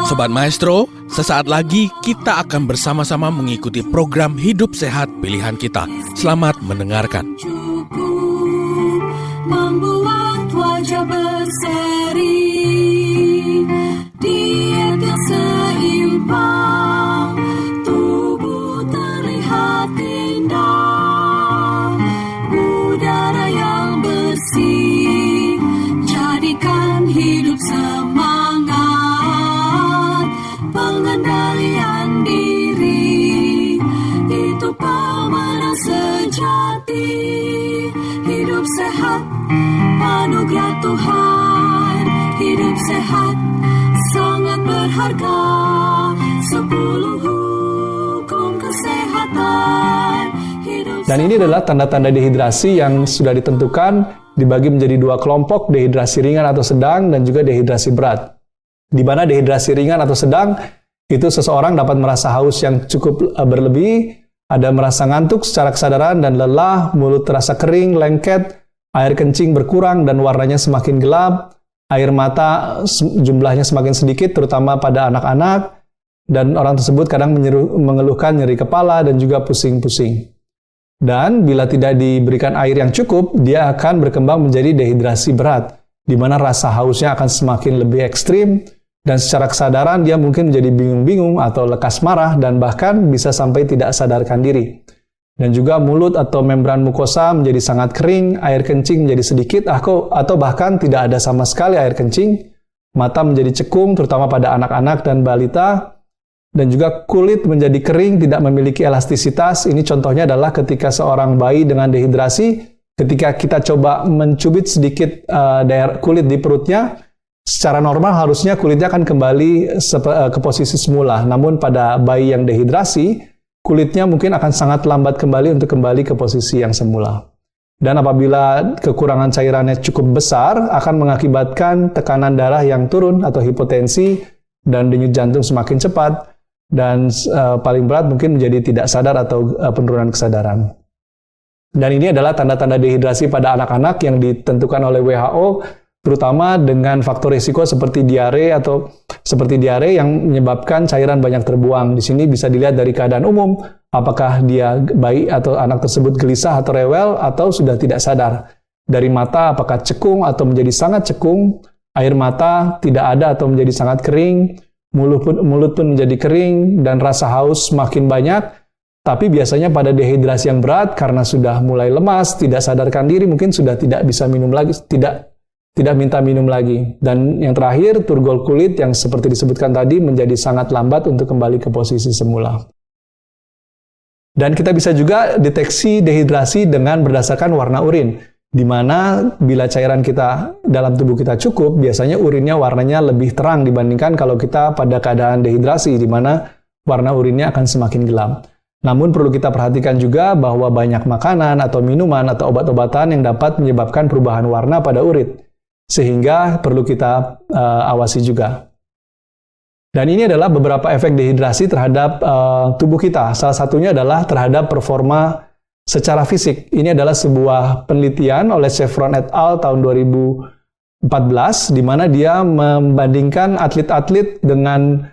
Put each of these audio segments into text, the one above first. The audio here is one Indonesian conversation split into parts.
Sobat Maestro, sesaat lagi kita akan bersama-sama mengikuti program Hidup Sehat Pilihan Kita. Selamat mendengarkan. Membuat wajah berseri, diet yang seimbang, tubuh terlihat indah, udara yang bersih, jadikan hidup semangat, pengendalian diri, itu pemenang sejati. Hidup sehat, anugerah Tuhan. Hidup sehat, sangat berharga. 10 hukum kesehatan. Dan ini adalah tanda-tanda dehidrasi yang sudah ditentukan, dibagi menjadi 2 kelompok, dehidrasi ringan atau sedang, dan juga dehidrasi berat. Di mana dehidrasi ringan atau sedang, itu seseorang dapat merasa haus yang cukup berlebih, ada merasa ngantuk secara kesadaran dan lelah, mulut terasa kering, lengket, air kencing berkurang dan warnanya semakin gelap, air mata jumlahnya semakin sedikit, terutama pada anak-anak, dan orang tersebut kadang mengeluhkan nyeri kepala dan juga pusing-pusing. Dan bila tidak diberikan air yang cukup, dia akan berkembang menjadi dehidrasi berat, di mana rasa hausnya akan semakin lebih ekstrim, dan secara kesadaran dia mungkin menjadi bingung-bingung atau lekas marah dan bahkan bisa sampai tidak sadarkan diri. Dan juga mulut atau membran mukosa menjadi sangat kering, air kencing menjadi sedikit atau bahkan tidak ada sama sekali air kencing, mata menjadi cekung terutama pada anak-anak dan balita, dan juga kulit menjadi kering, tidak memiliki elastisitas. Ini contohnya adalah ketika seorang bayi dengan dehidrasi, ketika kita coba mencubit sedikit daerah kulit di perutnya, secara normal harusnya kulitnya akan kembali ke posisi semula. Namun pada bayi yang dehidrasi, kulitnya mungkin akan sangat lambat kembali untuk kembali ke posisi yang semula. Dan apabila kekurangan cairannya cukup besar, akan mengakibatkan tekanan darah yang turun atau hipotensi, dan denyut jantung semakin cepat, dan paling berat mungkin menjadi tidak sadar atau penurunan kesadaran. Dan ini adalah tanda-tanda dehidrasi pada anak-anak yang ditentukan oleh WHO, terutama dengan faktor risiko seperti diare yang menyebabkan cairan banyak terbuang. Di sini bisa dilihat dari keadaan umum, apakah dia bayi atau anak tersebut gelisah atau rewel atau sudah tidak sadar. Dari mata, apakah cekung atau menjadi sangat cekung, air mata tidak ada atau menjadi sangat kering, mulut pun menjadi kering, dan rasa haus semakin banyak. Tapi biasanya pada dehidrasi yang berat, karena sudah mulai lemas, tidak sadarkan diri, mungkin sudah tidak bisa minum lagi, tidak minta minum lagi. Dan yang terakhir, turgor kulit yang seperti disebutkan tadi menjadi sangat lambat untuk kembali ke posisi semula. Dan kita bisa juga deteksi dehidrasi dengan berdasarkan warna urin, di mana bila cairan kita dalam tubuh kita cukup, biasanya urinnya warnanya lebih terang dibandingkan kalau kita pada keadaan dehidrasi, di mana warna urinnya akan semakin gelap. Namun perlu kita perhatikan juga bahwa banyak makanan atau minuman atau obat-obatan yang dapat menyebabkan perubahan warna pada urin, sehingga perlu kita awasi juga. Dan ini adalah beberapa efek dehidrasi terhadap tubuh kita. Salah satunya adalah terhadap performa secara fisik. Ini adalah sebuah penelitian oleh Chevron et al. Tahun 2014, di mana dia membandingkan atlet-atlet dengan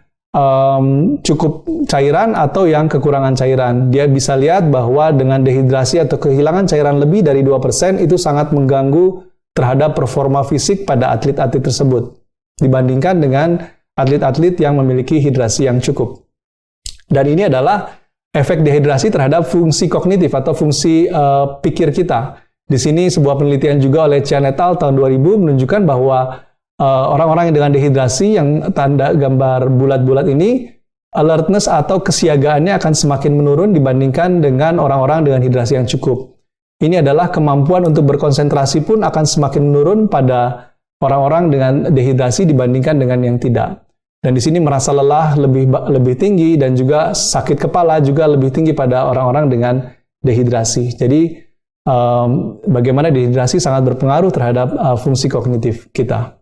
cukup cairan atau yang kekurangan cairan. Dia bisa lihat bahwa dengan dehidrasi atau kehilangan cairan lebih dari 2% itu sangat mengganggu terhadap performa fisik pada atlet-atlet tersebut, dibandingkan dengan atlet-atlet yang memiliki hidrasi yang cukup. Dan ini adalah efek dehidrasi terhadap fungsi kognitif atau fungsi pikir kita. Di sini sebuah penelitian juga oleh Chian et al. Tahun 2000 menunjukkan bahwa orang-orang yang dengan dehidrasi, yang tanda gambar bulat-bulat ini, alertness atau kesiagaannya akan semakin menurun dibandingkan dengan orang-orang dengan hidrasi yang cukup. Ini adalah kemampuan untuk berkonsentrasi pun akan semakin menurun pada orang-orang dengan dehidrasi dibandingkan dengan yang tidak. Dan di sini merasa lelah lebih tinggi, dan juga sakit kepala juga lebih tinggi pada orang-orang dengan dehidrasi. Jadi bagaimana dehidrasi sangat berpengaruh terhadap fungsi kognitif kita.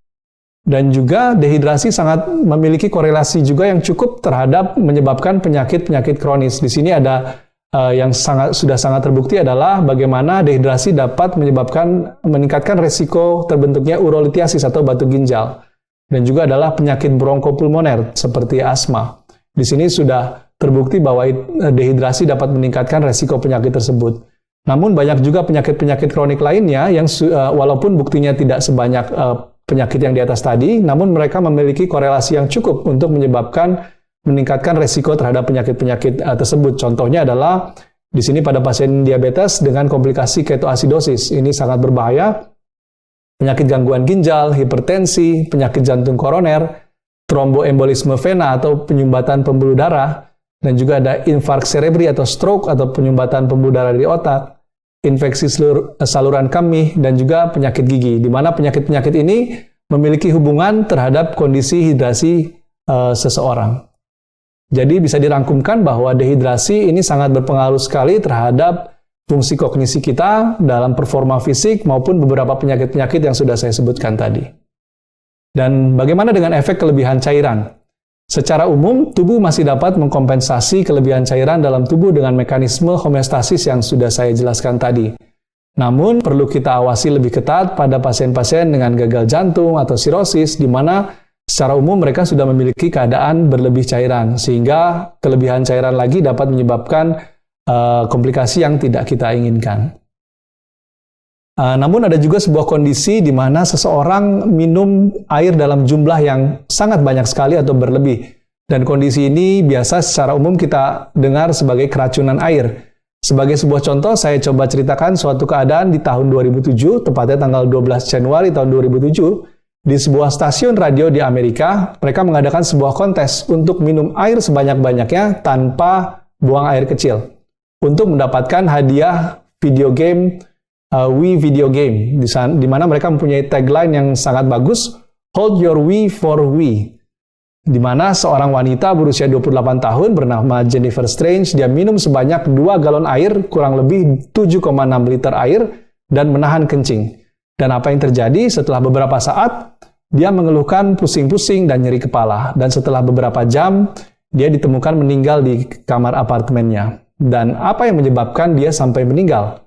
Dan juga dehidrasi sangat memiliki korelasi juga yang cukup terhadap menyebabkan penyakit-penyakit kronis. Di sini ada yang sudah sangat terbukti adalah bagaimana dehidrasi dapat meningkatkan resiko terbentuknya urolitiasis atau batu ginjal. dan juga adalah penyakit bronkopulmoner seperti asma. Di sini sudah terbukti bahwa dehidrasi dapat meningkatkan resiko penyakit tersebut. Namun banyak juga penyakit-penyakit kronik lainnya yang walaupun buktinya tidak sebanyak penyakit yang di atas tadi, namun mereka memiliki korelasi yang cukup untuk meningkatkan resiko terhadap penyakit-penyakit tersebut. Contohnya adalah di sini pada pasien diabetes dengan komplikasi ketoasidosis. Ini sangat berbahaya. Penyakit gangguan ginjal, hipertensi, penyakit jantung koroner, tromboembolisme vena atau penyumbatan pembuluh darah, dan juga ada infark cerebri atau stroke atau penyumbatan pembuluh darah di otak, infeksi saluran kemih, dan juga penyakit gigi, di mana penyakit-penyakit ini memiliki hubungan terhadap kondisi hidrasi seseorang. Jadi bisa dirangkumkan bahwa dehidrasi ini sangat berpengaruh sekali terhadap fungsi kognisi kita dalam performa fisik maupun beberapa penyakit-penyakit yang sudah saya sebutkan tadi. Dan bagaimana dengan efek kelebihan cairan? Secara umum, tubuh masih dapat mengkompensasi kelebihan cairan dalam tubuh dengan mekanisme homeostasis yang sudah saya jelaskan tadi. Namun, perlu kita awasi lebih ketat pada pasien-pasien dengan gagal jantung atau sirosis, di mana secara umum mereka sudah memiliki keadaan berlebih cairan, sehingga kelebihan cairan lagi dapat menyebabkan komplikasi yang tidak kita inginkan. Namun ada juga sebuah kondisi di mana seseorang minum air dalam jumlah yang sangat banyak sekali atau berlebih. Dan kondisi ini biasa secara umum kita dengar sebagai keracunan air. Sebagai sebuah contoh, saya coba ceritakan suatu keadaan di tahun 2007, tepatnya tanggal 12 Januari tahun 2007, di sebuah stasiun radio di Amerika, mereka mengadakan sebuah kontes untuk minum air sebanyak-banyaknya tanpa buang air kecil, untuk mendapatkan hadiah video game Wii Video Game, di mana mereka mempunyai tagline yang sangat bagus, Hold Your Wii for Wii, di mana seorang wanita berusia 28 tahun bernama Jennifer Strange, dia minum sebanyak 2 galon air, kurang lebih 7,6 liter air, dan menahan kencing. Dan apa yang terjadi setelah beberapa saat, dia mengeluhkan pusing-pusing dan nyeri kepala, dan setelah beberapa jam, dia ditemukan meninggal di kamar apartemennya. Dan apa yang menyebabkan dia sampai meninggal?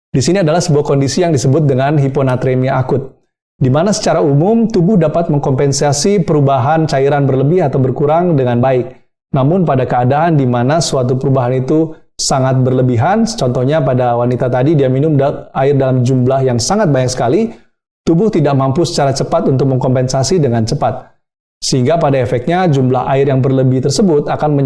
Di sini adalah sebuah kondisi yang disebut dengan hiponatremia akut, di mana secara umum tubuh dapat mengkompensasi perubahan cairan berlebih atau berkurang dengan baik. Namun pada keadaan di mana suatu perubahan itu sangat berlebihan, contohnya pada wanita tadi dia minum air dalam jumlah yang sangat banyak sekali, tubuh tidak mampu secara cepat untuk mengkompensasi dengan cepat. Sehingga pada efeknya jumlah air yang berlebih tersebut akan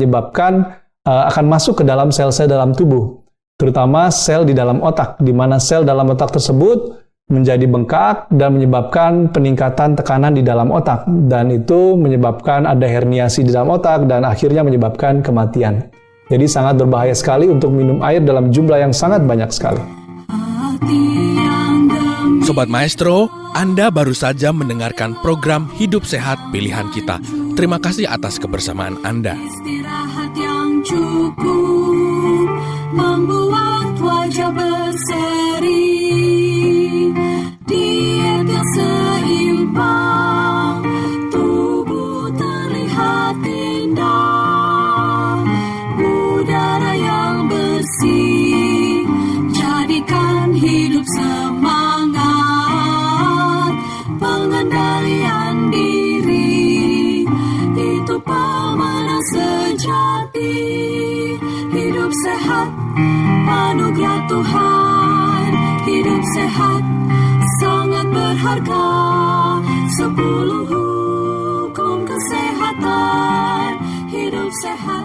masuk ke dalam sel-sel dalam tubuh, terutama sel di dalam otak, di mana sel dalam otak tersebut menjadi bengkak dan menyebabkan peningkatan tekanan di dalam otak, dan itu menyebabkan ada herniasi di dalam otak dan akhirnya menyebabkan kematian. Jadi sangat berbahaya sekali untuk minum air dalam jumlah yang sangat banyak sekali. Sobat Maestro, Anda baru saja mendengarkan program Hidup Sehat Pilihan Kita. Terima kasih atas kebersamaan Anda. Istirahat yang cukup membuat wajah berseri, diet yang seimbang, tubuh terlihat indah, udara yang bersih, jadikan hidup semangat, pengendalian diri, itu pemenang sejati. Hidup sehat, anugerah Tuhan. Hidup sehat, sangat berharga. 10 hukum kesehatan. Hidup sehat.